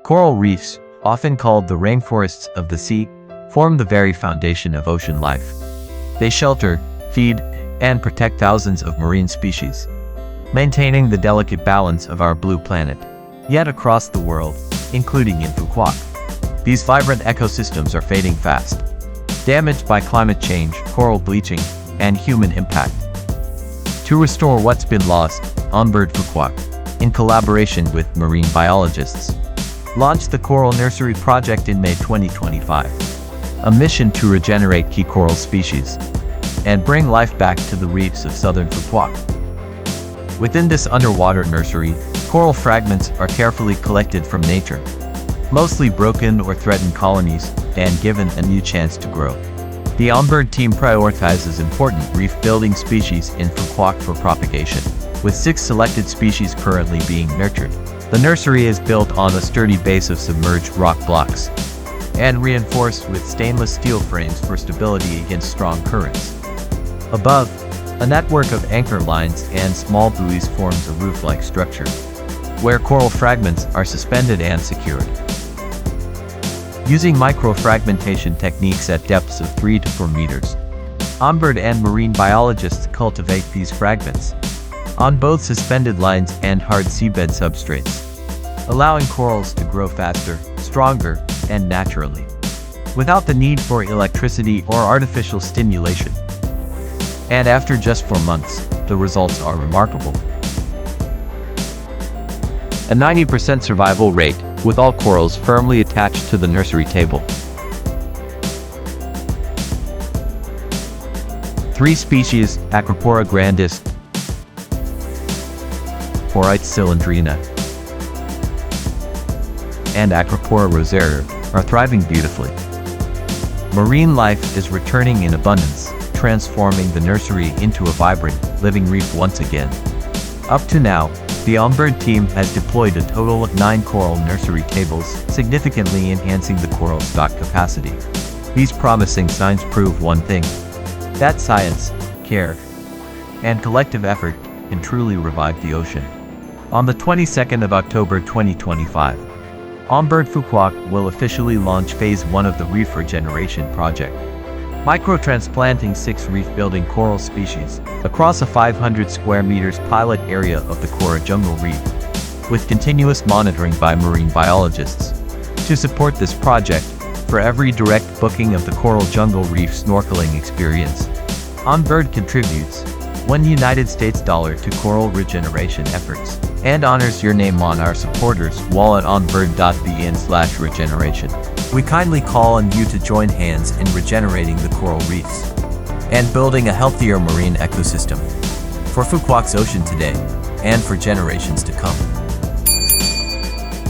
Coral reefs, often called the rainforests of the sea, form the very foundation of ocean life. They shelter, feed, and protect thousands of marine species, maintaining the delicate balance of our blue planet. Yet across the world, including in Phu Quoc, these vibrant ecosystems are fading fast, damaged by climate change, coral bleaching, and human impact. To restore what's been lost, OnBird Phu Quoc, in collaboration with marine biologists, launched the Coral Nursery project in May 2025, a mission to regenerate key coral species and bring life back to the reefs of southern Phu Quoc. Within this underwater nursery, coral fragments are carefully collected from nature, mostly broken or threatened colonies, and given a new chance to grow. The OnBird team prioritizes important reef-building species in Phu Quoc for propagation, with 6 selected species currently being nurtured. The nursery is built on a sturdy base of submerged rock blocks and reinforced with stainless steel frames for stability against strong currents. Above, a network of anchor lines and small buoys forms a roof-like structure, where coral fragments are suspended and secured. Using micro-fragmentation techniques at depths of 3 to 4 meters, OnBird and marine biologists cultivate these fragments on both suspended lines and hard seabed substrates, allowing corals to grow faster, stronger, and naturally, without the need for electricity or artificial stimulation. And after just 4 months, the results are remarkable. A 90% survival rate, with all corals firmly attached to the nursery table. 3 species, Acropora grandis, Porite cylindrina, and Acropora rosea, are thriving beautifully. Marine life is returning in abundance, transforming the nursery into a vibrant, living reef once again. Up to now, the OnBird team has deployed a total of 9 coral nursery tables, significantly enhancing the coral stock capacity. These promising signs prove one thing: that science, care, and collective effort can truly revive the ocean. On the 22nd of October 2025, OnBird Phu Quoc will officially launch Phase 1 of the Reef Regeneration project, micro-transplanting 6 reef-building coral species across a 500 square meters pilot area of the Coral Jungle Reef, with continuous monitoring by marine biologists. To support this project, for every direct booking of the Coral Jungle Reef snorkeling experience, OnBird contributes $1 United States to coral regeneration efforts and honors your name on our supporters wall at onbird.bn/regeneration. We kindly call on you to join hands in regenerating the coral reefs and building a healthier marine ecosystem for Phu Quoc's ocean today and for generations to come.